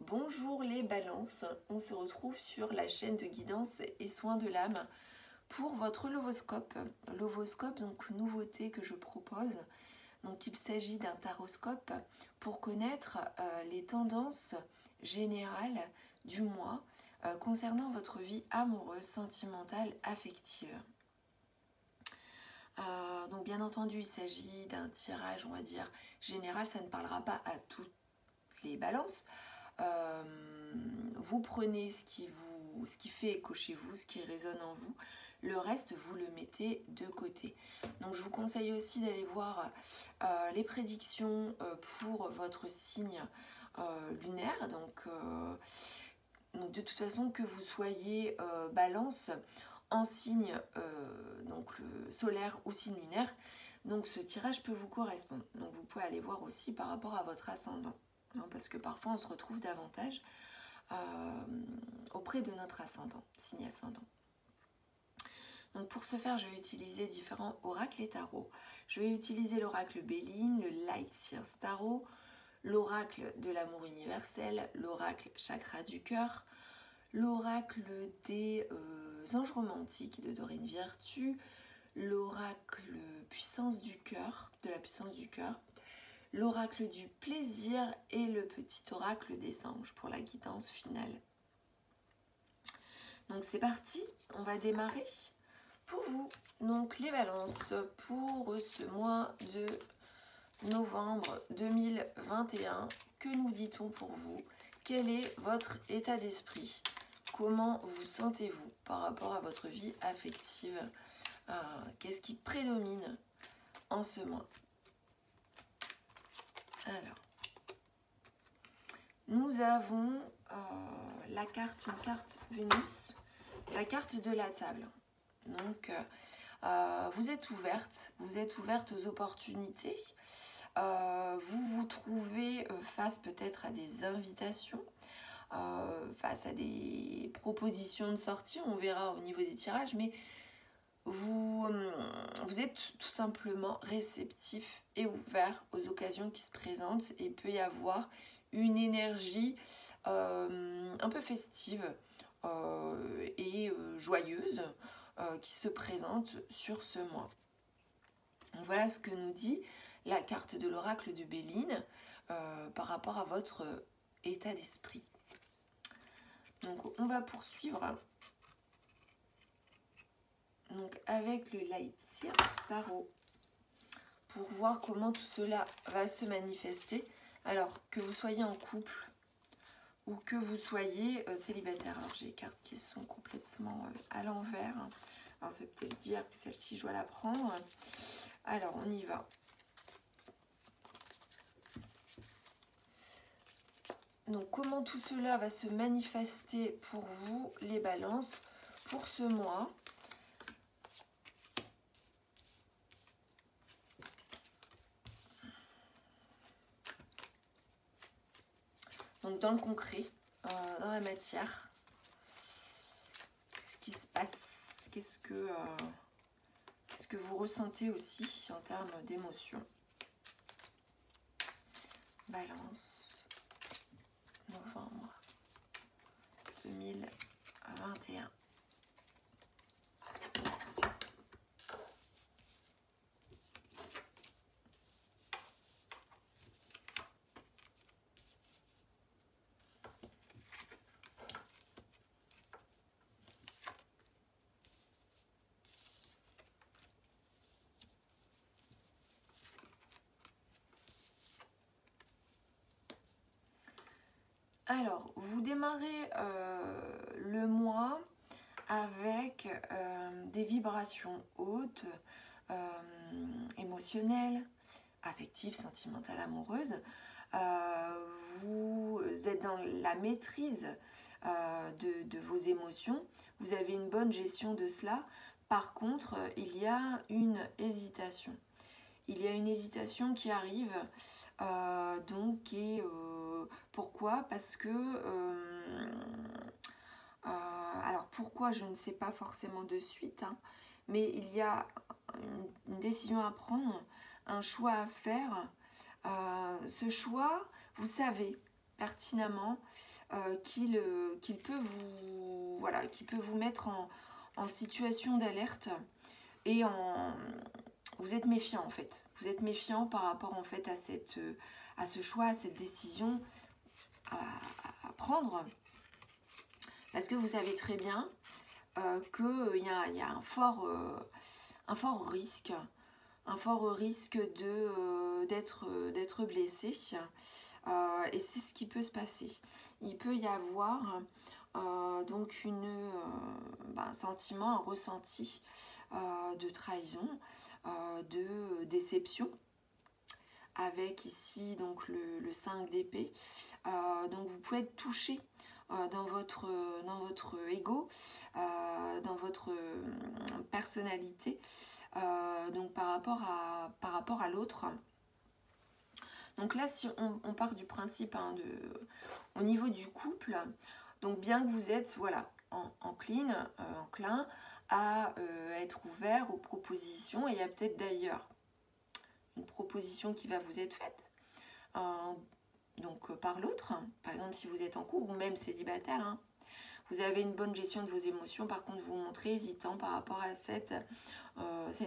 Bonjour les balances, on se retrouve sur la chaîne de guidance et soins de l'âme pour votre lovoscope. Lovoscope, donc nouveauté que je propose. Donc il s'agit d'un taroscope pour connaître les tendances générales du mois concernant votre vie amoureuse, sentimentale, affective. Donc bien entendu il s'agit d'un tirage, on va dire, général, ça ne parlera pas à toutes les balances. Vous prenez ce qui fait écho chez vous, ce qui résonne en vous, le reste vous le mettez de côté. Donc je vous conseille aussi d'aller voir les prédictions pour votre signe lunaire. Donc de toute façon, que vous soyez balance en signe donc le solaire ou signe lunaire, donc ce tirage peut vous correspondre. Donc vous pouvez aller voir aussi par rapport à votre ascendant, parce que parfois on se retrouve davantage auprès de notre ascendant, signe ascendant. Donc pour ce faire, je vais utiliser différents oracles et tarots. Je vais utiliser l'oracle Béline, le Light Seers Tarot, l'oracle de l'amour universel, l'oracle chakra du cœur, l'oracle des anges romantiques de Dorine Virtue, l'oracle puissance du cœur, de la puissance du cœur, l'oracle du plaisir et le petit oracle des anges pour la guidance finale. Donc c'est parti, on va démarrer pour vous. Donc les balances pour ce mois de novembre 2021, que nous dit-on pour vous? Quel est votre état d'esprit? Comment vous sentez-vous par rapport à votre vie affective? Qu'est-ce qui prédomine en ce mois? Alors, nous avons une carte Vénus, la carte de la table. Donc, vous êtes ouverte aux opportunités. Vous vous trouvez face peut-être à des invitations, face à des propositions de sortie, on verra au niveau des tirages, mais vous êtes tout simplement réceptif et ouvert aux occasions qui se présentent, et il peut y avoir une énergie un peu festive et joyeuse qui se présente sur ce mois. Donc voilà ce que nous dit la carte de l'oracle de Béline par rapport à votre état d'esprit. Donc on va poursuivre donc avec le Light Seers Tarot pour voir comment tout cela va se manifester. Alors que vous soyez en couple ou que vous soyez célibataire. Alors j'ai les cartes qui sont complètement à l'envers. Alors ça veut peut-être dire que celle-ci je dois la prendre. Alors on y va. Donc comment tout cela va se manifester pour vous les balances pour ce mois? Donc dans le concret, dans la matière, ce qui se passe, qu'est-ce que vous ressentez aussi en termes d'émotions? Balance, novembre 2021. Alors, vous démarrez le mois avec des vibrations hautes, émotionnelles, affectives, sentimentales, amoureuses. Vous êtes dans la maîtrise de vos émotions. Vous avez une bonne gestion de cela. Par contre, il y a une hésitation. Il y a une hésitation qui arrive. Pourquoi? Parce que alors pourquoi, je ne sais pas forcément de suite, mais il y a une décision à prendre, un choix à faire. Ce choix, vous savez pertinemment qu'il peut vous mettre en situation d'alerte et vous êtes méfiant en fait. Vous êtes méfiant par rapport en fait à ce choix, à cette décision à prendre, parce que vous savez très bien qu'il y a un fort risque d'être blessé, et c'est ce qui peut se passer. Il peut y avoir donc un sentiment, un ressenti de trahison, de déception, avec ici donc le 5 d'épée. Donc vous pouvez être touché dans votre ego, dans votre personnalité, donc par rapport à l'autre. Donc là, si on part du principe au niveau du couple, donc bien que vous êtes enclin à être ouvert aux propositions, et il y a peut-être d'ailleurs une proposition qui va vous être faite par l'autre, par exemple si vous êtes en couple ou même célibataire, hein, vous avez une bonne gestion de vos émotions, par contre vous vous montrez hésitant par rapport à cette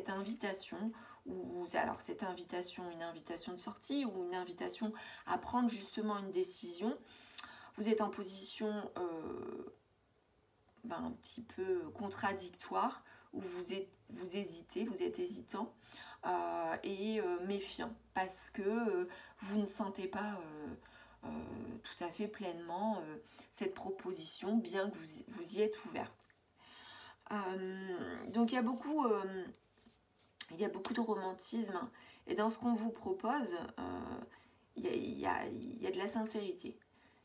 invitation, alors cette invitation, une invitation de sortie ou une invitation à prendre justement une décision. Vous êtes en position un petit peu contradictoire, où vous hésitez, vous êtes hésitant et méfiant, parce que vous ne sentez pas tout à fait pleinement cette proposition, bien que vous y êtes ouvert. Donc il y a beaucoup de romantisme, et dans ce qu'on vous propose, il y a de la sincérité.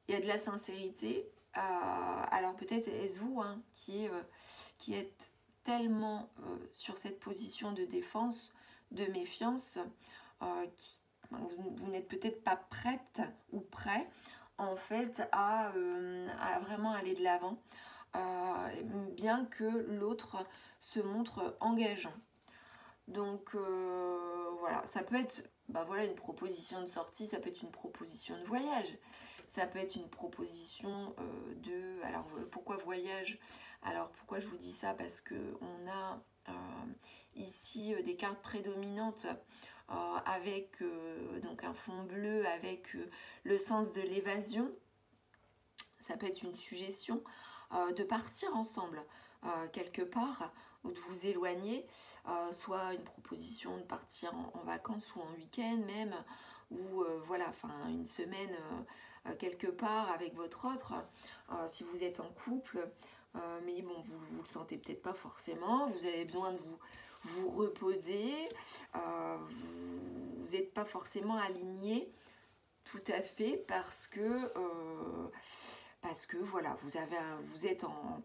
Il y a de la sincérité. Alors peut-être est-ce vous qui êtes tellement sur cette position de défense, de méfiance, vous n'êtes peut-être pas prête ou prêt en fait à vraiment aller de l'avant, bien que l'autre se montre engageant. Donc voilà, ça peut être une proposition de sortie, ça peut être une proposition de voyage, ça peut être une proposition alors pourquoi voyage? Alors pourquoi je vous dis ça? Parce que on a ici des cartes prédominantes avec donc un fond bleu avec le sens de l'évasion. Ça peut être une suggestion de partir ensemble quelque part, ou de vous éloigner, soit une proposition de partir en vacances ou en week-end même, ou une semaine quelque part avec votre autre, si vous êtes en couple, mais bon, vous le sentez peut-être pas forcément, vous avez besoin de vous reposer, vous n'êtes pas forcément aligné tout à fait, parce que voilà, vous êtes en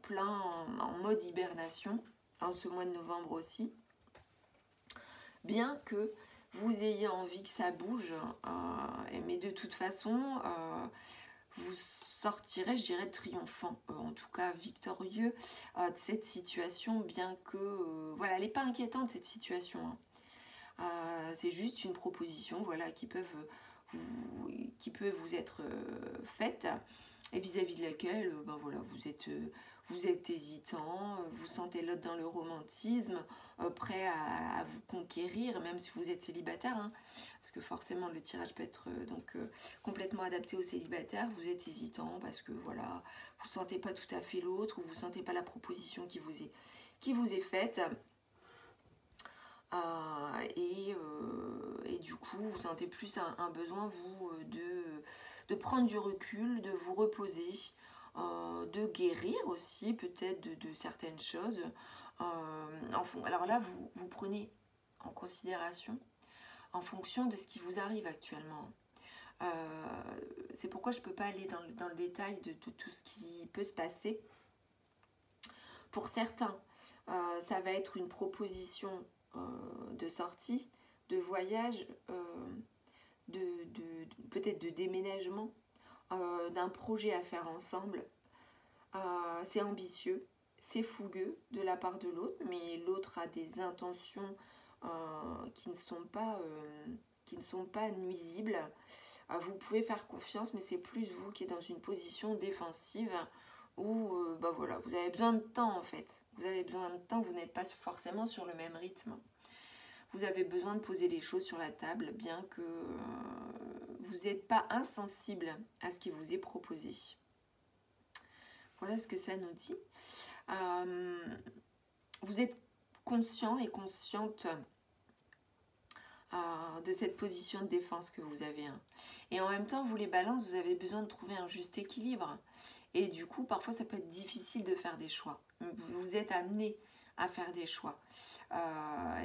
mode hibernation en ce mois de novembre aussi, bien que vous ayez envie que ça bouge, mais de toute façon vous sortirez, je dirais, triomphant, en tout cas victorieux de cette situation, bien que elle n'est pas inquiétante cette situation, hein. C'est juste une proposition qui peut vous être faite, et vis-à-vis de laquelle vous êtes hésitant, vous sentez l'autre dans le romantisme, prêt à vous conquérir, même si vous êtes célibataire, hein, parce que forcément le tirage peut être complètement adapté aux célibataires. Vous êtes hésitant parce que vous sentez pas tout à fait l'autre, ou vous sentez pas la proposition qui vous est faite. Et du coup vous sentez plus un besoin de prendre du recul, de vous reposer, de guérir aussi peut-être de certaines choses. Alors là vous prenez en considération en fonction de ce qui vous arrive actuellement. C'est pourquoi je ne peux pas aller dans le détail de tout ce qui peut se passer. Pour certains, ça va être une proposition de sortie, de voyage, peut-être de déménagement, d'un projet à faire ensemble. C'est ambitieux, c'est fougueux de la part de l'autre, mais l'autre a des intentions qui ne sont pas nuisibles. vous pouvez faire confiance, mais c'est plus vous qui êtes dans une position défensive où bah voilà, vous avez besoin de temps en fait. Vous avez besoin de temps, vous n'êtes pas forcément sur le même rythme. Vous avez besoin de poser les choses sur la table, bien que vous n'êtes pas insensible à ce qui vous est proposé. Voilà ce que ça nous dit. Vous êtes conscient et consciente de cette position de défense que vous avez. Et en même temps, vous les balances, vous avez besoin de trouver un juste équilibre. Et du coup, parfois, ça peut être difficile de faire des choix. Vous êtes amené à faire des choix.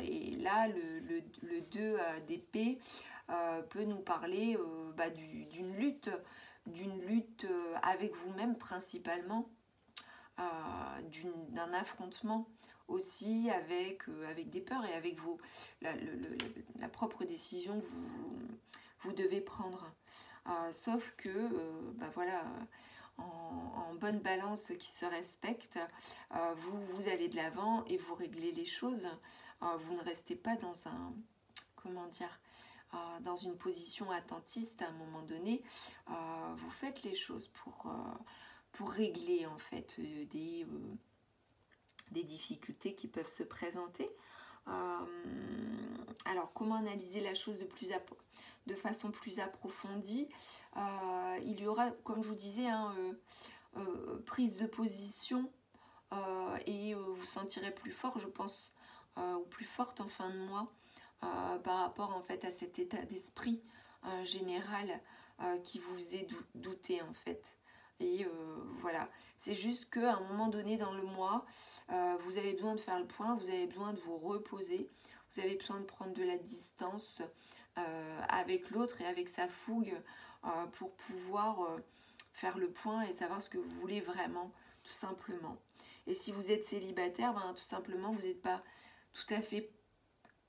Et là, le 2 d'épée peut nous parler d'une lutte avec vous-même principalement, d'un affrontement aussi avec des peurs et avec la propre décision que vous devez prendre. Sauf que, voilà, en bonne balance qui se respecte, vous allez de l'avant et vous réglez les choses. Vous ne restez pas dans dans une position attentiste à un moment donné. Vous faites les choses pour régler en fait des difficultés qui peuvent se présenter. Alors, comment analyser la chose de façon plus approfondie? Il y aura, comme je vous disais, prise de position et vous sentirez plus fort, je pense, ou plus forte en fin de mois par rapport en fait à cet état d'esprit général qui vous est douté en fait. Et voilà, c'est juste qu'à un moment donné dans le mois, vous avez besoin de faire le point, vous avez besoin de vous reposer, vous avez besoin de prendre de la distance avec l'autre et avec sa fougue pour pouvoir faire le point et savoir ce que vous voulez vraiment, tout simplement. Et si vous êtes célibataire, tout simplement, vous n'êtes pas tout à fait,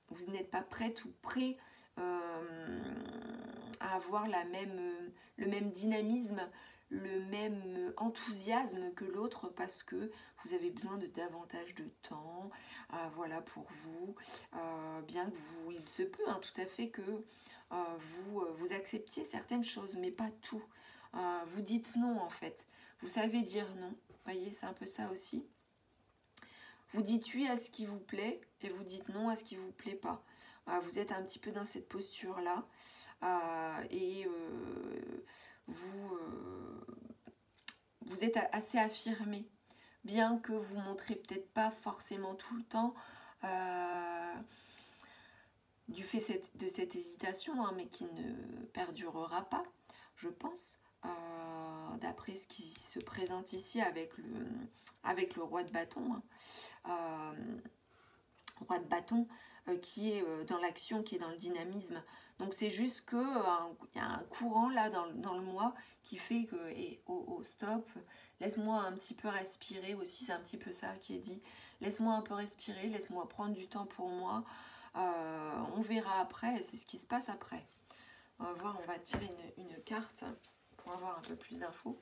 vous n'êtes pas prête ou prêt à avoir le même dynamisme, le même enthousiasme que l'autre parce que vous avez besoin de davantage de temps, voilà, pour vous, bien que il se peut tout à fait que vous acceptiez certaines choses, mais pas tout. Vous dites non en fait, vous savez dire non, vous voyez, c'est un peu ça aussi. Vous dites oui à ce qui vous plaît et vous dites non à ce qui vous plaît pas. Vous êtes un petit peu dans cette posture-là et vous êtes assez affirmé, bien que vous ne montrez peut-être pas forcément tout le temps du fait de cette hésitation, mais qui ne perdurera pas, je pense, d'après ce qui se présente ici avec le roi de bâton. Roi de bâton qui est dans l'action, qui est dans le dynamisme. Donc c'est juste qu'il y a un courant là dans le mois qui fait que, stop, laisse-moi un petit peu respirer aussi, c'est un petit peu ça qui est dit. Laisse-moi un peu respirer, laisse-moi prendre du temps pour moi. On verra après, c'est ce qui se passe après. On va voir, on va tirer une carte pour avoir un peu plus d'infos.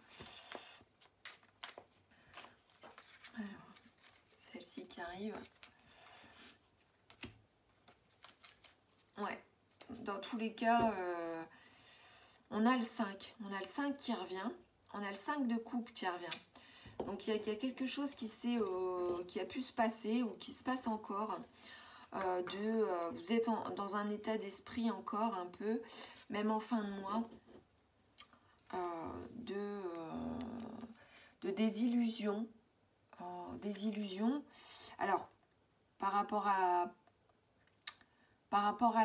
Alors, celle-ci qui arrive. Ouais, dans tous les cas, on a le 5. On a le 5 qui revient. On a le 5 de coupe qui revient. Donc il y a quelque chose qui a pu se passer ou qui se passe encore. Vous êtes dans un état d'esprit encore un peu, même en fin de mois, de désillusion. Alors, par rapport à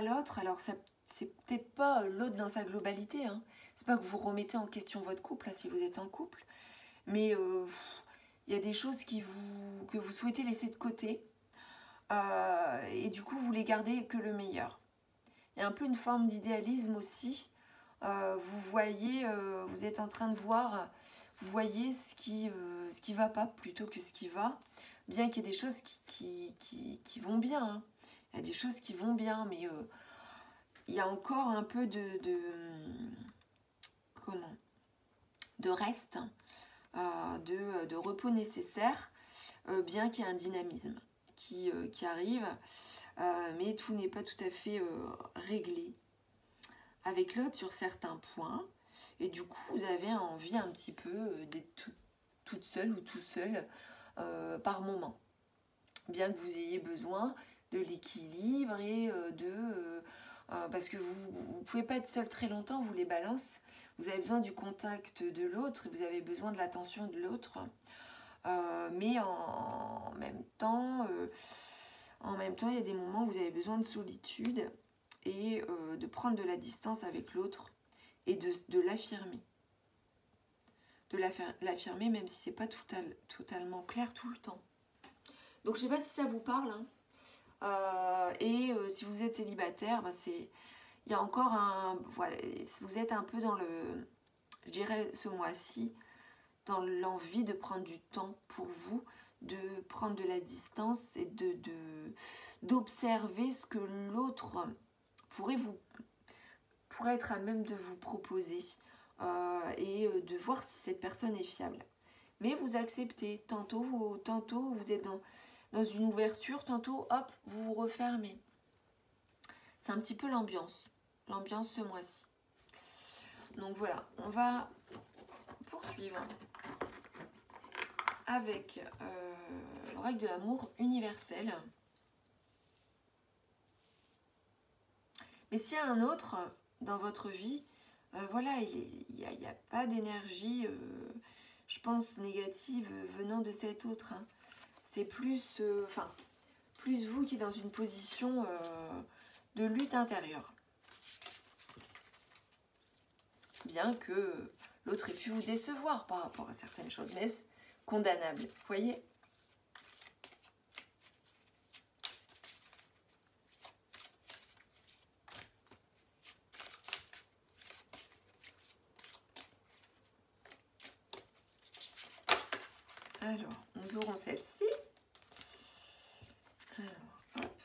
l'autre, alors c'est peut-être pas l'autre dans sa globalité, c'est pas que vous remettez en question votre couple, là, si vous êtes en couple, mais il y a des choses que vous souhaitez laisser de côté, et du coup vous les gardez que le meilleur. Il y a un peu une forme d'idéalisme aussi, vous voyez, vous êtes en train de voir, vous voyez ce qui va pas plutôt que ce qui va, bien qu'il y ait des choses qui vont bien, Il y a des choses qui vont bien, mais il y a encore un peu de reste, de repos nécessaire, bien qu'il y ait un dynamisme qui arrive, mais tout n'est pas tout à fait réglé. avec l'autre sur certains points. Et du coup, vous avez envie un petit peu d'être toute seule ou tout seul par moment. Bien que vous ayez besoin de l'équilibre et parce que vous ne pouvez pas être seul très longtemps, vous les balances. Vous avez besoin du contact de l'autre, vous avez besoin de l'attention de l'autre. Mais en même temps, il y a des moments où vous avez besoin de solitude et de prendre de la distance avec l'autre et de l'affirmer. De l'affirmer même si c'est pas totalement clair tout le temps. Donc je sais pas si ça vous parle. Hein. Si vous êtes célibataire, il y a encore voilà, vous êtes un peu dans je dirais ce mois-ci, dans l'envie de prendre du temps pour vous, de prendre de la distance et d'observer ce que l'autre pourrait être à même de vous proposer et de voir si cette personne est fiable. Mais vous acceptez, tantôt vous êtes dans une ouverture, tantôt hop, vous vous refermez. C'est un petit peu l'ambiance ce mois-ci. Donc voilà, on va poursuivre avec l'oracle de l'amour universel. Mais s'il y a un autre dans votre vie, voilà, il n'y a pas d'énergie, je pense, négative venant de cet autre. Hein. C'est plus, plus vous qui êtes dans une position de lutte intérieure. Bien que l'autre ait pu vous décevoir par rapport à certaines choses, mais c'est condamnable, vous voyez ? Alors, nous aurons celle-ci. Alors, hop.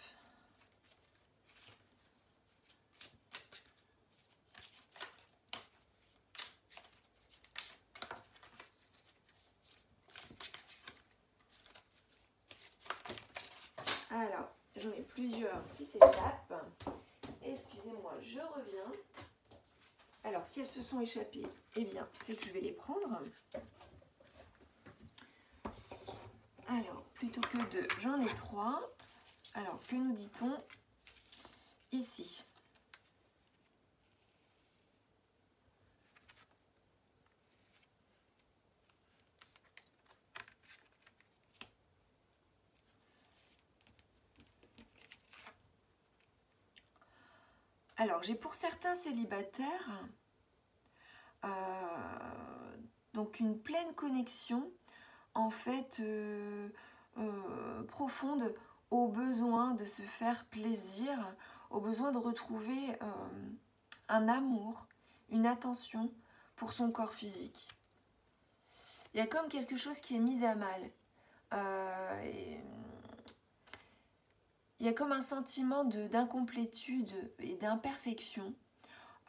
Alors, j'en ai plusieurs qui s'échappent. Excusez-moi, je reviens. Alors, si elles se sont échappées, eh bien, c'est que je vais les prendre. Alors, plutôt que 2, j'en ai 3. Alors, que nous dit-on ici? Alors, j'ai pour certains célibataires donc une pleine connexion en fait profonde au besoin de se faire plaisir, au besoin de retrouver un amour, une attention pour son corps physique. Il y a comme quelque chose qui est mis à mal. Il y a comme un sentiment d'incomplétude et d'imperfection.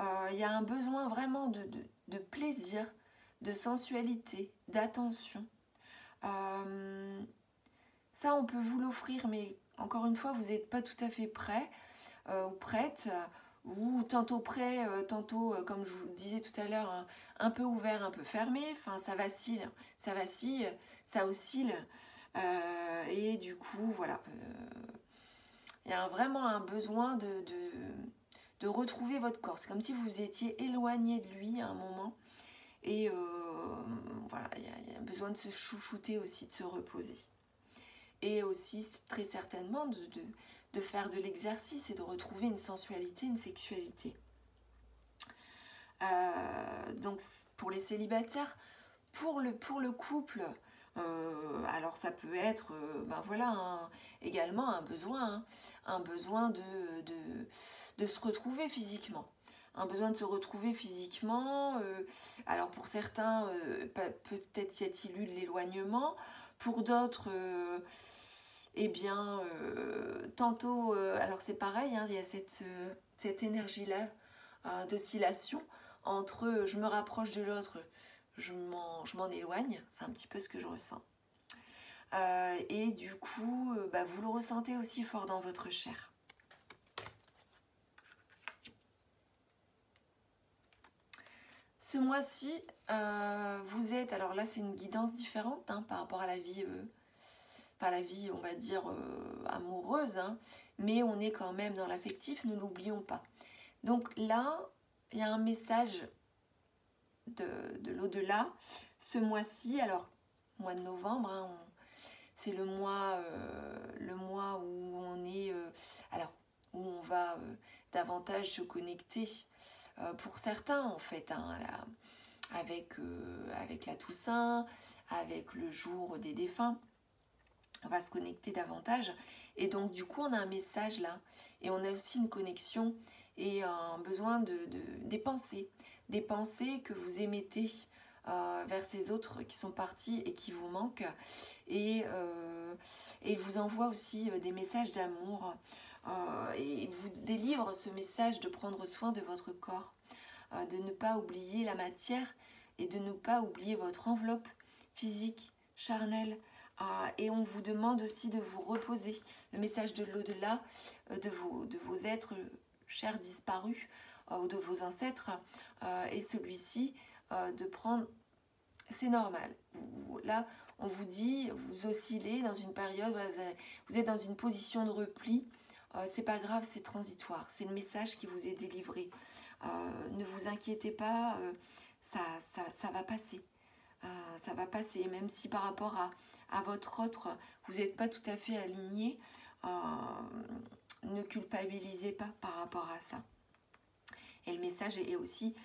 Il y a un besoin vraiment de plaisir, de sensualité, d'attention. Ça, on peut vous l'offrir, mais encore une fois, vous n'êtes pas tout à fait prêt ou prête, ou tantôt prêt, tantôt, comme je vous disais tout à l'heure, un peu ouvert, un peu fermé. Enfin, ça vacille, ça oscille. Et du coup, voilà. Il y a vraiment un besoin de retrouver votre corps. C'est comme si vous étiez éloigné de lui à un moment. Et voilà, il y a besoin de se chouchouter aussi, de se reposer. Et aussi, très certainement, de faire de l'exercice et de retrouver une sensualité, une sexualité. Donc, pour les célibataires, pour le couple, alors ça peut être, voilà, également un besoin de se retrouver physiquement. Un besoin de se retrouver physiquement. Alors pour certains, peut-être y a-t-il eu de l'éloignement. Pour d'autres, eh bien, tantôt, alors c'est pareil, hein, il y a cette énergie-là d'oscillation entre je me rapproche de l'autre, je m'en éloigne. C'est un petit peu ce que je ressens. Et du coup, vous le ressentez aussi fort dans votre chair. Ce mois-ci, vous êtes, alors là c'est une guidance différente hein, par rapport à la vie, pas la vie on va dire amoureuse, hein, mais on est quand même dans l'affectif, ne l'oublions pas. Donc là, il y a un message de l'au-delà, ce mois-ci, alors mois de novembre, hein, c'est le mois où on est, alors où on va davantage se connecter, pour certains en fait, hein, avec la Toussaint, avec le jour des défunts, on va se connecter davantage. Et donc du coup on a un message là, et on a aussi une connexion et un besoin des pensées que vous émettez vers ces autres qui sont partis et qui vous manquent. Et il vous envoie aussi des messages d'amour, et il vous délivre ce message de prendre soin de votre corps, de ne pas oublier la matière et de ne pas oublier votre enveloppe physique, charnelle. Et on vous demande aussi de vous reposer. Le message de l'au-delà, de vos êtres chers disparus, ou de vos ancêtres, et celui-ci de prendre... C'est normal. Là, on vous dit, vous oscillez dans une période, voilà, vous êtes dans une position de repli. C'est pas grave, c'est transitoire. C'est le message qui vous est délivré. Ne vous inquiétez pas, ça va passer. Ça va passer, même si par rapport à votre autre, vous n'êtes pas tout à fait aligné, ne culpabilisez pas par rapport à ça. Et le message est aussi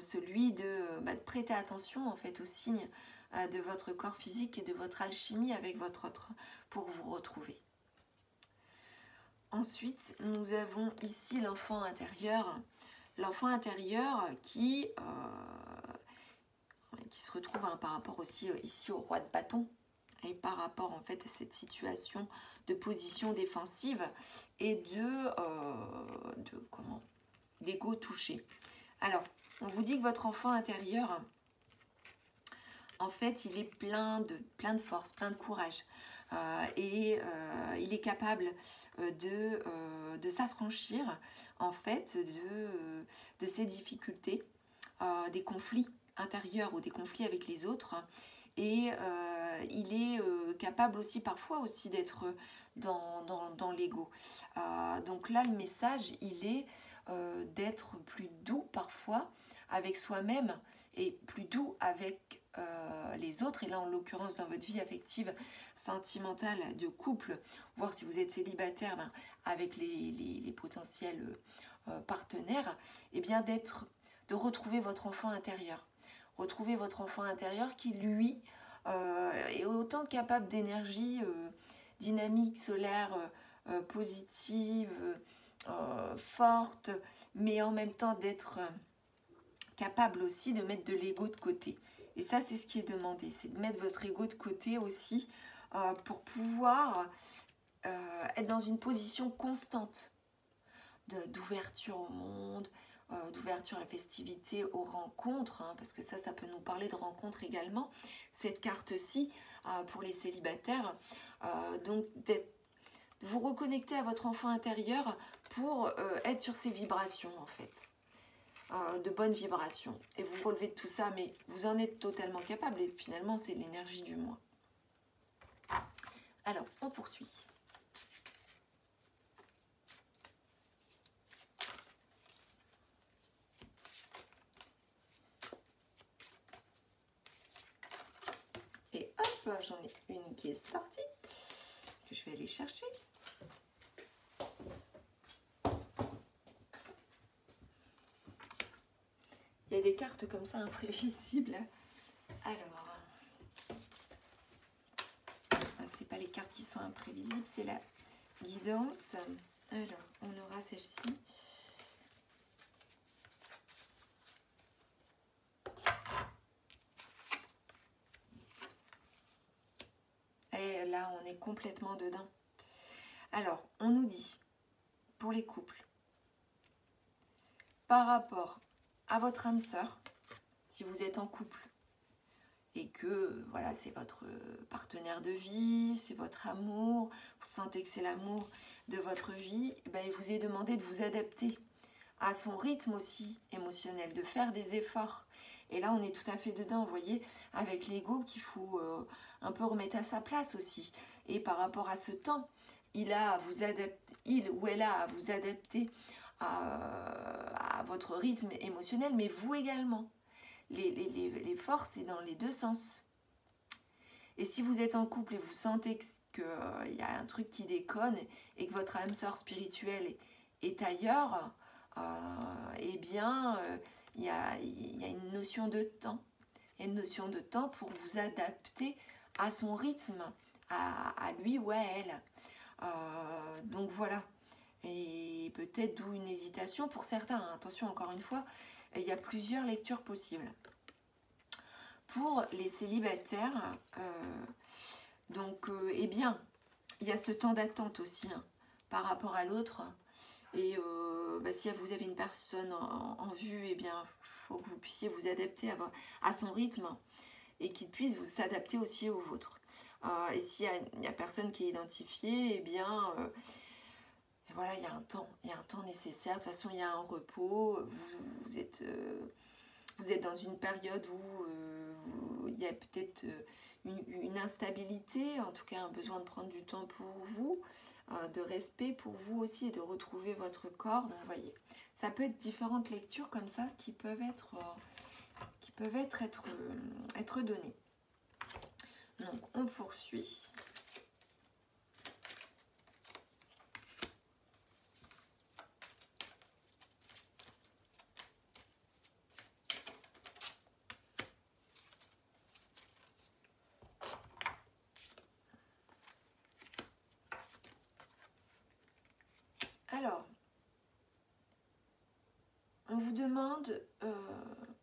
celui de prêter attention en fait aux signes de votre corps physique et de votre alchimie avec votre autre pour vous retrouver. Ensuite, nous avons ici l'enfant intérieur. L'enfant intérieur qui se retrouve hein, par rapport aussi ici au roi de bâton et par rapport en fait à cette situation de position défensive et d'ego touché. Alors, on vous dit que votre enfant intérieur, en fait, il est plein de force, plein de courage. Et il est capable de s'affranchir, en fait, de ses difficultés, des conflits intérieurs ou des conflits avec les autres. Et il est capable aussi, parfois aussi, d'être dans l'ego. Donc là, le message, il est d'être plus doux parfois avec soi-même et plus doux avec les autres. Et là, en l'occurrence, dans votre vie affective, sentimentale, de couple, voir si vous êtes célibataire, avec les potentiels partenaires, et bien de retrouver votre enfant intérieur. Retrouver votre enfant intérieur qui, lui, est autant capable d'énergie dynamique, solaire, positive, forte, mais en même temps d'être capable aussi de mettre de l'ego de côté. Et ça, c'est ce qui est demandé, c'est de mettre votre ego de côté aussi pour pouvoir être dans une position constante d'ouverture au monde, d'ouverture à la festivité, aux rencontres, hein, parce que ça peut nous parler de rencontres également. Cette carte-ci, pour les célibataires, donc de vous reconnecter à votre enfant intérieur pour être sur ces vibrations, en fait. De bonnes vibrations. Et vous relevez de tout ça, mais vous en êtes totalement capable, et finalement, c'est l'énergie du moi. Alors, on poursuit. Et hop, j'en ai une qui est sortie, que je vais aller chercher. Il y a des cartes comme ça imprévisibles. Alors, c'est pas les cartes qui sont imprévisibles, c'est la guidance. Alors, on aura celle-ci. Et là, on est complètement dedans. Alors, on nous dit, pour les couples, par rapport à votre âme sœur, si vous êtes en couple, et que voilà, c'est votre partenaire de vie, c'est votre amour, vous sentez que c'est l'amour de votre vie, ben, il vous est demandé de vous adapter à son rythme aussi émotionnel, de faire des efforts, Et là, on est tout à fait dedans, vous voyez, avec l'ego qu'il faut un peu remettre à sa place aussi. Et par rapport à ce temps, il ou elle a à vous adapter à votre rythme émotionnel, mais vous également. Les forces, c'est dans les deux sens. Et si vous êtes en couple et vous sentez qu'il y a un truc qui déconne et que votre âme sœur spirituelle est ailleurs, eh bien, il y a une notion de temps. Il y a une notion de temps pour vous adapter à son rythme, à lui ou à elle. Donc voilà. Et peut-être d'où une hésitation pour certains. Attention, encore une fois, il y a plusieurs lectures possibles. Pour les célibataires, eh bien, il y a ce temps d'attente aussi par rapport à l'autre. Et si vous avez une personne en vue, eh bien, il faut que vous puissiez vous adapter à son rythme et qu'il puisse vous s'adapter aussi au vôtre. Et s'il n'y a personne qui est identifié, eh bien, voilà, il y a un temps nécessaire. De toute façon, il y a un repos. Vous êtes dans une période où il y a peut-être une instabilité, en tout cas un besoin de prendre du temps pour vous, de respect pour vous aussi et de retrouver votre corps. Donc, vous voyez, ça peut être différentes lectures comme ça qui peuvent être données. Donc, on poursuit. Alors, on vous demande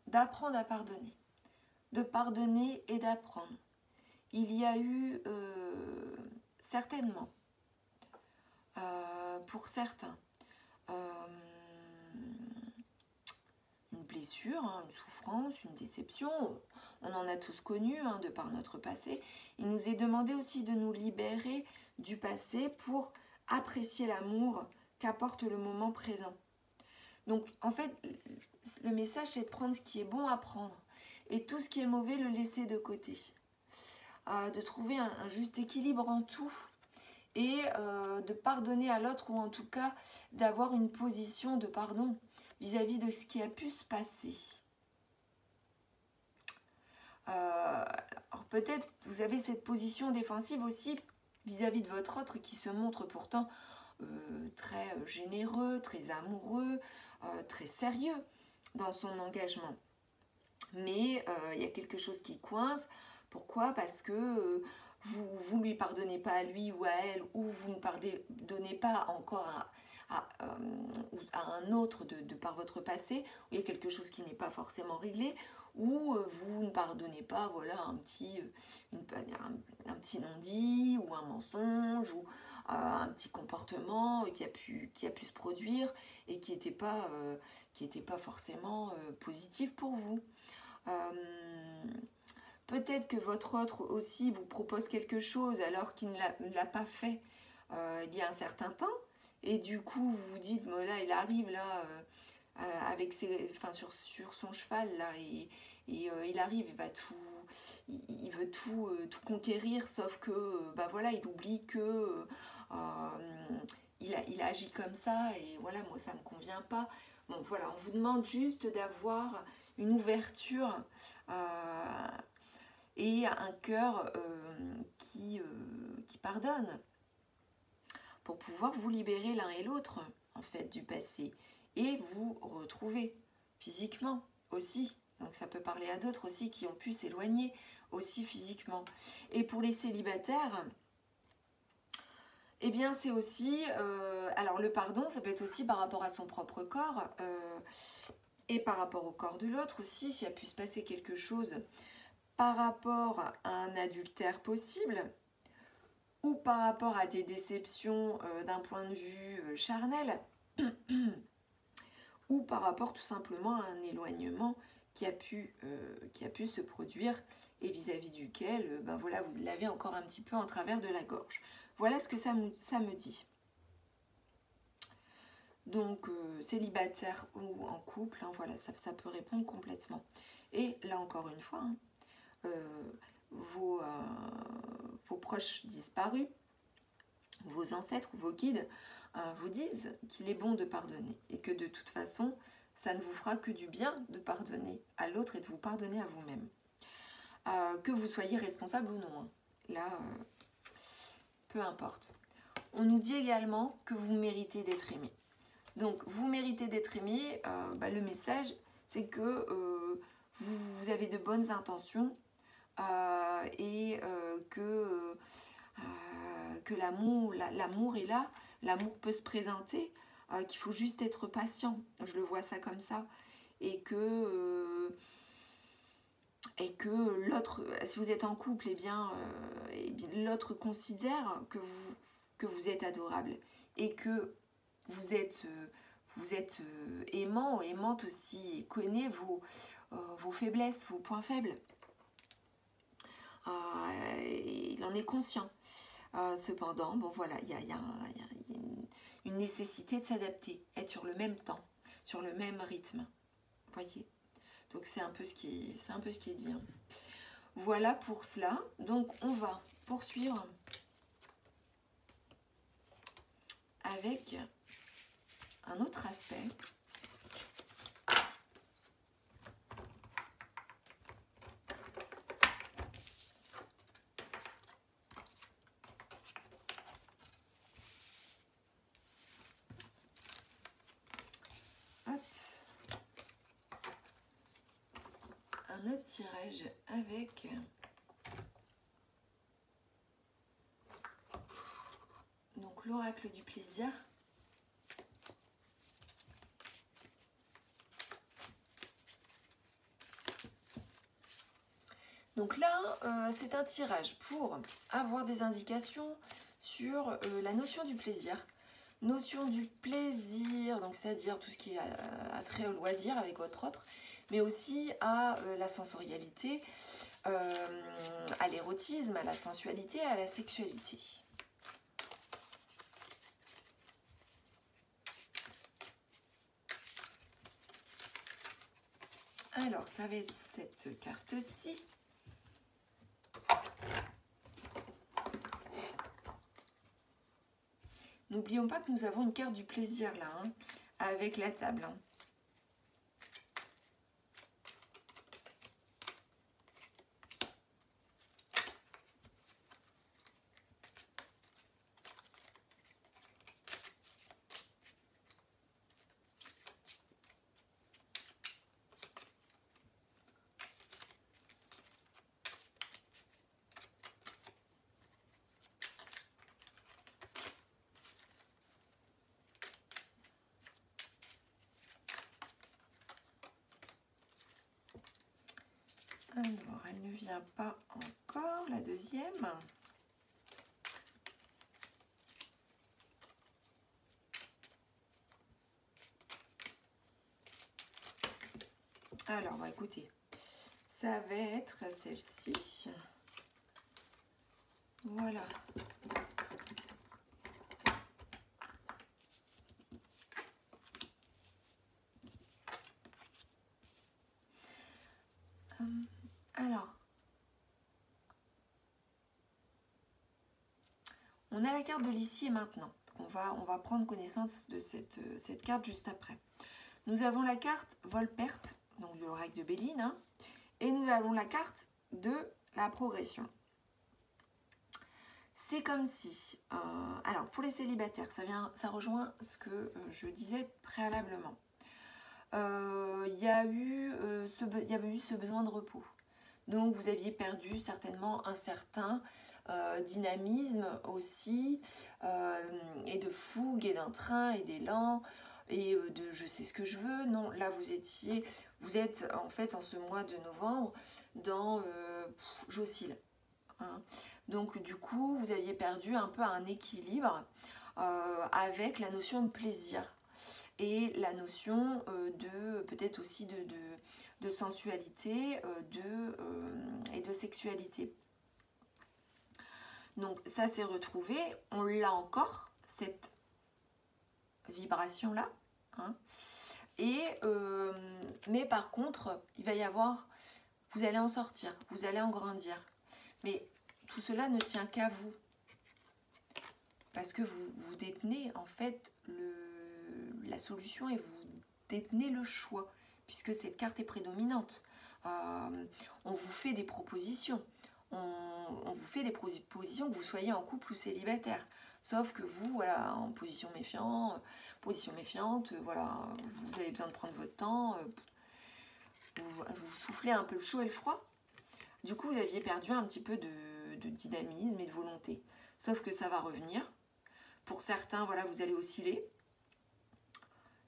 d'apprendre à pardonner, de pardonner et d'apprendre. Il y a eu certainement, pour certains, une blessure, une souffrance, une déception. On en a tous connu de par notre passé. Il nous est demandé aussi de nous libérer du passé pour apprécier l'amour qu'apporte le moment présent. Donc, en fait, le message, c'est de prendre ce qui est bon à prendre et tout ce qui est mauvais, le laisser de côté. De trouver un juste équilibre en tout et de pardonner à l'autre ou en tout cas d'avoir une position de pardon vis-à-vis de ce qui a pu se passer. Alors peut-être vous avez cette position défensive aussi vis-à-vis de votre autre qui se montre pourtant très généreux, très amoureux, très sérieux dans son engagement. Mais il y a quelque chose qui coince. Pourquoi? Parce que vous ne lui pardonnez pas à lui ou à elle, ou vous ne pardonnez pas encore à un autre de par votre passé, où il y a quelque chose qui n'est pas forcément réglé, ou vous ne pardonnez pas voilà, un petit non-dit, ou un mensonge, ou un petit comportement qui a pu se produire et qui n'était pas forcément positif pour vous. Peut-être que votre autre aussi vous propose quelque chose alors qu'il ne l'a pas fait il y a un certain temps, et du coup vous vous dites mais là il arrive là avec sur son cheval là et il arrive, il veut tout conquérir, sauf que voilà, il oublie que il agit comme ça et voilà, moi ça me convient pas. Bon voilà, on vous demande juste d'avoir une ouverture et un cœur qui pardonne pour pouvoir vous libérer l'un et l'autre en fait du passé et vous retrouver physiquement aussi. Donc ça peut parler à d'autres aussi qui ont pu s'éloigner aussi physiquement. Et pour les célibataires, eh bien c'est aussi, alors le pardon, ça peut être aussi par rapport à son propre corps et par rapport au corps de l'autre aussi, s'il y a pu se passer quelque chose par rapport à un adultère possible ou par rapport à des déceptions d'un point de vue charnel ou par rapport tout simplement à un éloignement qui a pu se produire et vis-à-vis duquel voilà, vous l'avez encore un petit peu en travers de la gorge. Voilà ce que ça me dit. Donc célibataire ou en couple, voilà, ça peut répondre complètement. Et là encore une fois, hein, vos proches disparus, vos ancêtres, vos guides, vous disent qu'il est bon de pardonner et que de toute façon, ça ne vous fera que du bien de pardonner à l'autre et de vous pardonner à vous-même. Que vous soyez responsable ou non, hein. Là, peu importe. On nous dit également que vous méritez d'être aimé. Donc, vous méritez d'être aimé, le message, c'est que vous avez de bonnes intentions et que l'amour est là, l'amour peut se présenter, qu'il faut juste être patient, je le vois ça comme ça, et que l'autre, si vous êtes en couple, eh bien l'autre considère que vous êtes adorable et que vous êtes aimant, aimante aussi, et connaît vos faiblesses, vos points faibles. Il en est conscient. Cependant, bon voilà, il y a une nécessité de s'adapter, être sur le même temps, sur le même rythme. Voyez. Donc c'est un peu ce qui est dit. Hein. Voilà pour cela. Donc on va poursuivre avec un autre aspect. Un autre tirage avec donc l'oracle du plaisir. Donc là, c'est un tirage pour avoir des indications sur la notion du plaisir. Notion du plaisir, donc c'est-à-dire tout ce qui est attrait au loisir avec votre autre, mais aussi à la sensorialité, à l'érotisme, à la sensualité, à la sexualité. Alors, ça va être cette carte-ci. N'oublions pas que nous avons une carte du plaisir là, hein, avec la table. Hein. Alors, elle ne vient pas encore, la deuxième. Alors, écoutez, ça va être celle-ci. Voilà. Alors, on a la carte de l'ici et maintenant. On va prendre connaissance de cette carte juste après. Nous avons la carte vol-perte, donc de l'oracle de Béline, hein, et nous avons la carte de la progression. C'est comme si, alors pour les célibataires, ça rejoint ce que je disais préalablement. Il y a eu ce besoin de repos. Donc vous aviez perdu certainement un certain dynamisme aussi, et de fougue, et d'entrain, et d'élan, et de je sais ce que je veux. Non, là vous êtes en fait en ce mois de novembre dans j'oscille. Hein. Donc du coup, vous aviez perdu un peu un équilibre avec la notion de plaisir et la notion de peut-être aussi de sensualité et de sexualité. Donc ça s'est retrouvé, on l'a encore, cette vibration-là. Hein. Mais par contre, il va y avoir Vous allez en sortir, vous allez en grandir. Mais tout cela ne tient qu'à vous. Parce que vous détenez en fait la solution et vous détenez le choix. Puisque cette carte est prédominante. On vous fait des propositions. On vous fait des propositions que vous soyez en couple ou célibataire. Sauf que vous, voilà, en position méfiante, voilà, vous avez besoin de prendre votre temps, vous soufflez un peu le chaud et le froid. Du coup, vous aviez perdu un petit peu de dynamisme et de volonté. Sauf que ça va revenir. Pour certains, voilà, vous allez osciller.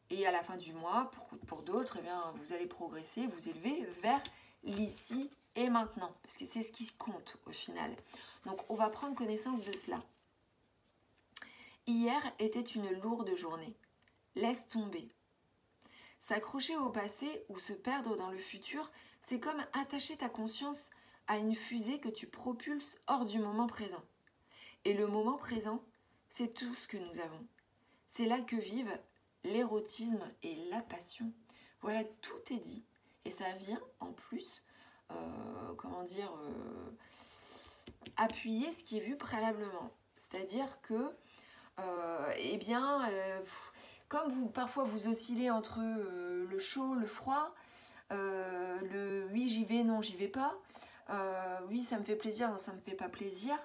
Et à la fin du mois, pour d'autres, eh bien, vous allez progresser, vous élever vers l'ici et maintenant. Parce que c'est ce qui compte au final. Donc, on va prendre connaissance de cela. Hier était une lourde journée. Laisse tomber. S'accrocher au passé ou se perdre dans le futur, c'est comme attacher ta conscience à une fusée que tu propulses hors du moment présent. Et le moment présent, c'est tout ce que nous avons. C'est là que vivent l'érotisme et la passion. Voilà, tout est dit. Et ça vient en plus, appuyer ce qui est vu préalablement. C'est-à-dire que, comme parfois vous oscillez entre le chaud, le froid, le oui j'y vais, non j'y vais pas, oui ça me fait plaisir, non ça me fait pas plaisir,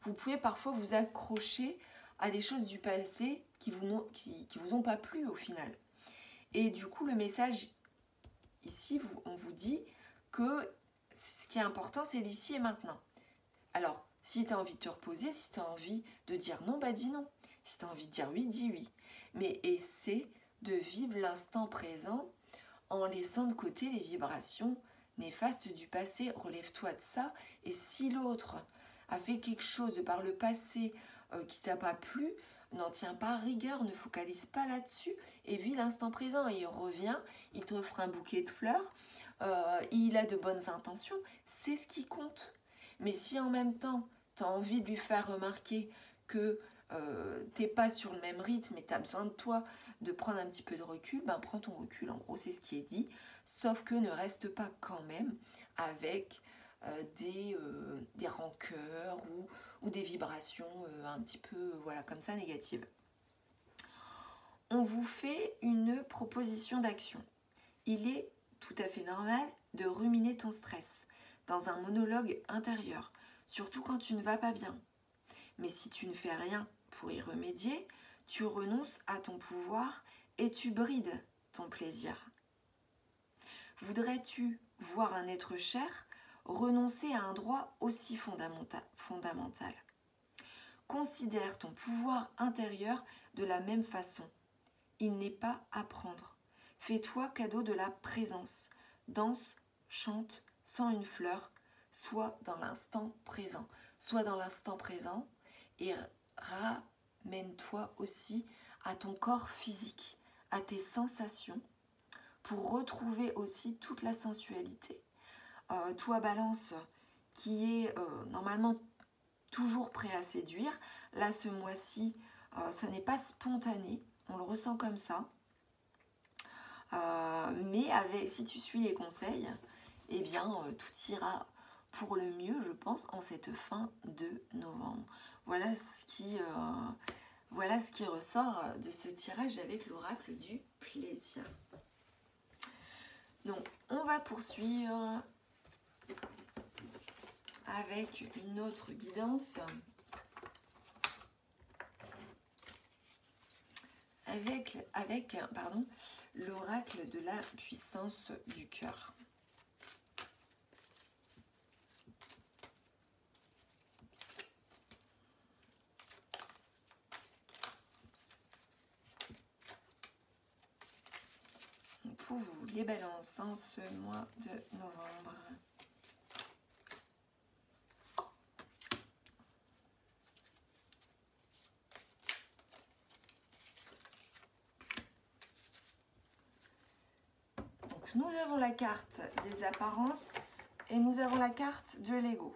vous pouvez parfois vous accrocher à des choses du passé qui vous ont pas plu au final. Et du coup, le message ici, on vous dit que ce qui est important, c'est l'ici et maintenant. Alors, si tu as envie de te reposer, si tu as envie de dire non, bah dis non. Si tu as envie de dire oui, dis oui. Mais essaie de vivre l'instant présent en laissant de côté les vibrations néfastes du passé. Relève-toi de ça. Et si l'autre a fait quelque chose par le passé qui t'a pas plu, n'en tiens pas rigueur, ne focalise pas là-dessus et vis l'instant présent. Et il revient, il te offre un bouquet de fleurs, il a de bonnes intentions, c'est ce qui compte. Mais si en même temps, tu as envie de lui faire remarquer que t'es pas sur le même rythme et tu as besoin de toi de prendre un petit peu de recul, ben prends ton recul, en gros c'est ce qui est dit, sauf que ne reste pas quand même avec des rancœurs ou des vibrations un petit peu voilà, comme ça négatives. On vous fait une proposition d'action. Il est tout à fait normal de ruminer ton stress dans un monologue intérieur, surtout quand tu ne vas pas bien. Mais si tu ne fais rien pour y remédier, tu renonces à ton pouvoir et tu brides ton plaisir. Voudrais-tu voir un être cher renoncer à un droit aussi fondamental? Considère ton pouvoir intérieur de la même façon. Il n'est pas à prendre. Fais-toi cadeau de la présence. Danse, chante, sens une fleur, sois dans l'instant présent. Sois dans l'instant présent et ramène-toi aussi à ton corps physique, à tes sensations, pour retrouver aussi toute la sensualité. Toi, Balance, qui est normalement toujours prêt à séduire, là, ce mois-ci, ça n'est pas spontané, on le ressent comme ça. Mais si tu suis les conseils, eh bien, tout ira pour le mieux, je pense, en cette fin de novembre. Voilà ce qui ressort de ce tirage avec l'oracle du plaisir. Donc, on va poursuivre avec une autre guidance. Avec l'oracle de la puissance du cœur. Pour vous, les balances en ce mois de novembre. Donc, nous avons la carte des apparences et nous avons la carte de l'ego.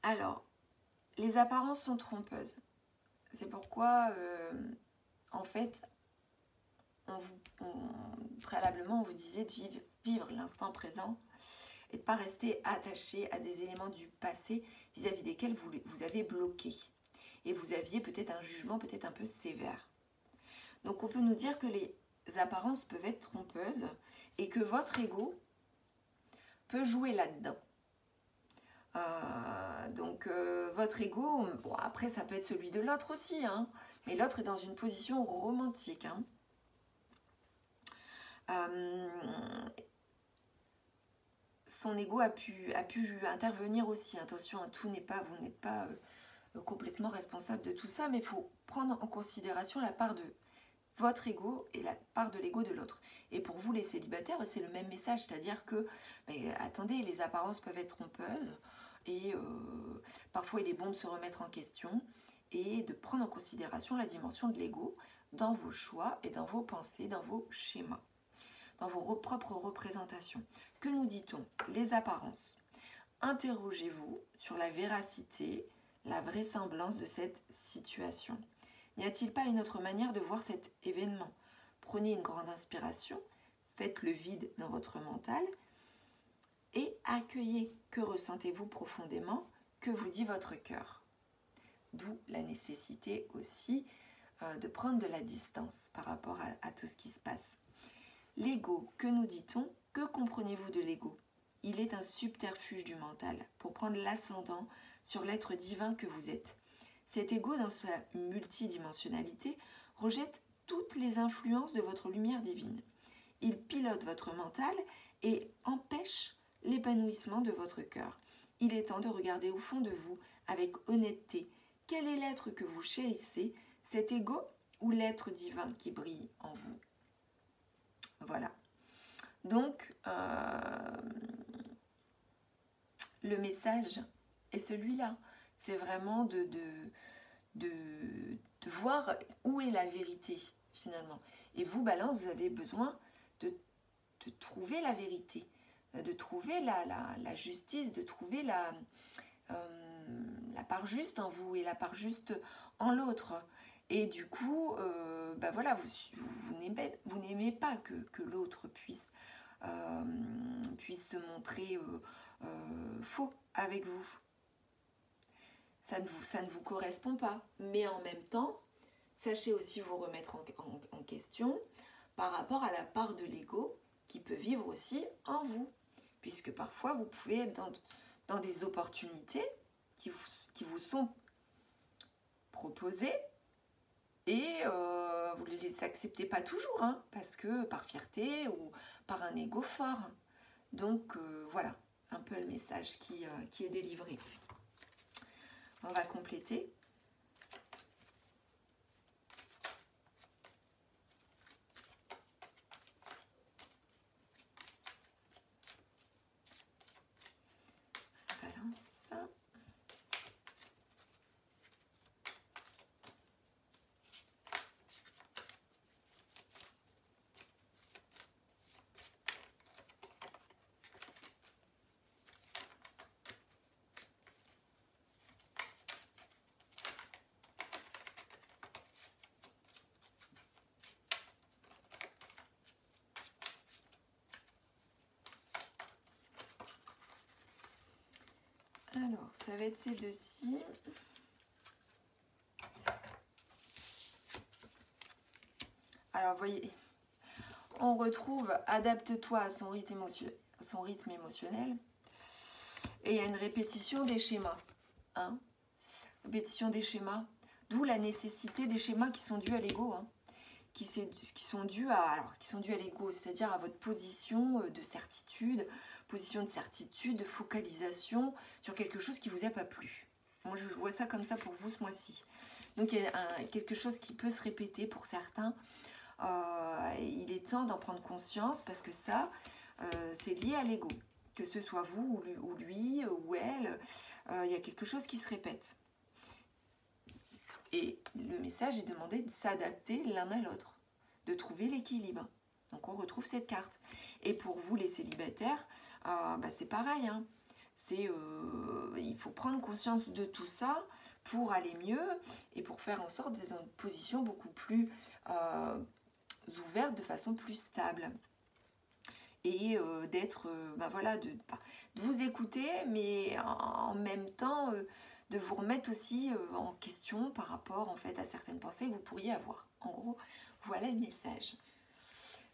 Alors, les apparences sont trompeuses. C'est pourquoi, en fait, préalablement, on vous disait de vivre l'instant présent et de ne pas rester attaché à des éléments du passé vis-à-vis desquels vous avez bloqué. Et vous aviez peut-être un jugement peut-être un peu sévère. Donc on peut nous dire que les apparences peuvent être trompeuses et que votre ego peut jouer là-dedans. Votre ego, bon, après ça peut être celui de l'autre aussi, hein, mais l'autre est dans une position romantique. Hein. Son ego a pu intervenir aussi. Attention, tout n'est pas, vous n'êtes pas complètement responsable de tout ça, mais il faut prendre en considération la part de votre ego et la part de l'ego de l'autre. Et pour vous les célibataires, c'est le même message, c'est-à-dire que, attendez, les apparences peuvent être trompeuses, et parfois il est bon de se remettre en question et de prendre en considération la dimension de l'ego dans vos choix et dans vos pensées, dans vos schémas, dans vos propres représentations. Que nous dit-on? Les apparences. Interrogez-vous sur la véracité, la vraisemblance de cette situation. N'y a-t-il pas une autre manière de voir cet événement? Prenez une grande inspiration, faites le vide dans votre mental et accueillez. Que ressentez-vous profondément? Que vous dit votre cœur? D'où la nécessité aussi de prendre de la distance par rapport à tout ce qui se passe. L'ego, que nous dit-on? Que comprenez-vous de l'ego? Il est un subterfuge du mental pour prendre l'ascendant sur l'être divin que vous êtes. Cet ego, dans sa multidimensionnalité, rejette toutes les influences de votre lumière divine. Il pilote votre mental et empêche l'épanouissement de votre cœur. Il est temps de regarder au fond de vous avec honnêteté. Quel est l'être que vous chérissez, cet ego ou l'être divin qui brille en vous? Voilà. Donc, le message est celui-là. C'est vraiment de voir où est la vérité, finalement. Et vous, Balance, vous avez besoin de trouver la vérité, de trouver la justice, de trouver la part juste en vous et la part juste en l'autre. Et du coup, voilà, vous n'aimez pas que l'autre puisse se montrer faux avec vous. Ça ne vous correspond pas. Mais en même temps, sachez aussi vous remettre en question par rapport à la part de l'ego qui peut vivre aussi en vous. Puisque parfois, vous pouvez être dans des opportunités qui vous sont proposées et vous ne les acceptez pas toujours, hein, parce que par fierté ou par un ego fort. Donc voilà, un peu le message qui est délivré. On va compléter. Balance. Alors, ça va être ces deux-ci. Alors, vous voyez, on retrouve « adapte-toi à son rythme émotionnel » et il y a une répétition des schémas. Hein, répétition des schémas, d'où la nécessité des schémas qui sont dus à l'ego, hein, qui sont dus à l'ego, c'est-à-dire à votre position de certitude, de focalisation sur quelque chose qui vous a pas plu. Moi, je vois ça comme ça pour vous ce mois-ci. Donc, il y a quelque chose qui peut se répéter pour certains. Il est temps d'en prendre conscience parce que ça, c'est lié à l'ego. Que ce soit vous ou lui ou elle, il y a quelque chose qui se répète. Et le message est demandé de s'adapter l'un à l'autre, de trouver l'équilibre. Donc, on retrouve cette carte. Et pour vous, les célibataires, c'est pareil. Hein. Il faut prendre conscience de tout ça pour aller mieux et pour faire en sorte d'être dans une position beaucoup plus ouvertes de façon plus stable. Et d'être, voilà, de vous écouter, mais en même temps de vous remettre aussi en question par rapport en fait à certaines pensées que vous pourriez avoir. En gros, voilà le message.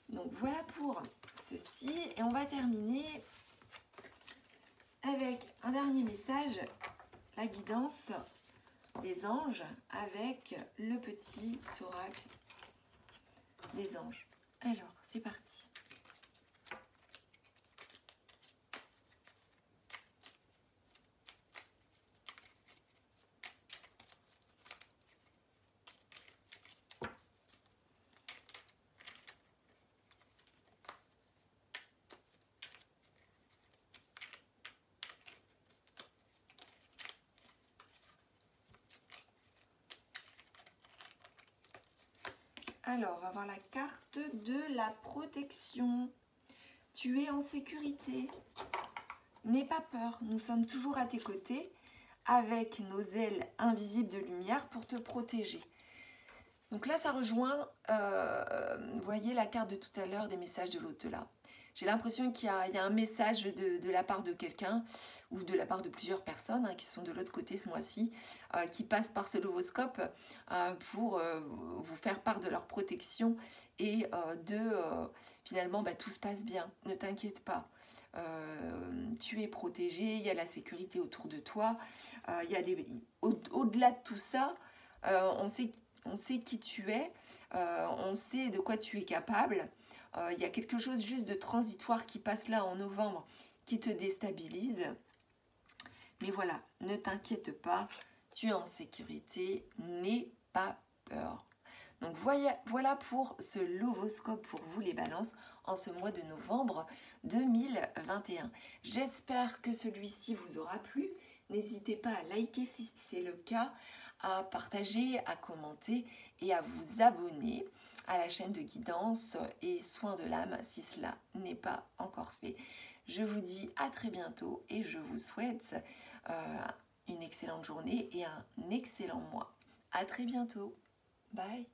Donc voilà pour ceci, et on va terminer avec un dernier message, la guidance des anges avec le petit oracle des anges. Alors, c'est parti. Alors, on va voir la carte de la protection. Tu es en sécurité. N'aie pas peur, nous sommes toujours à tes côtés avec nos ailes invisibles de lumière pour te protéger. Donc là, ça rejoint, vous voyez la carte de tout à l'heure des messages de l'au-delà. J'ai l'impression qu'il y a un message de la part de quelqu'un ou de la part de plusieurs personnes qui sont de l'autre côté ce mois-ci, qui passent par ce lovoscope pour vous faire part de leur protection et finalement, tout se passe bien, ne t'inquiète pas. Tu es protégé, il y a la sécurité autour de toi, au-delà de tout ça, on sait qui tu es, on sait de quoi tu es capable. Il y a quelque chose juste de transitoire qui passe là en novembre qui te déstabilise. Mais voilà, ne t'inquiète pas, tu es en sécurité, n'aie pas peur. Donc voilà pour ce lovoscope pour vous les balances en ce mois de novembre 2021. J'espère que celui-ci vous aura plu. N'hésitez pas à liker si c'est le cas, à partager, à commenter et à vous abonner à la chaîne de guidance et soins de l'âme si cela n'est pas encore fait. Je vous dis à très bientôt et je vous souhaite une excellente journée et un excellent mois. À très bientôt. Bye.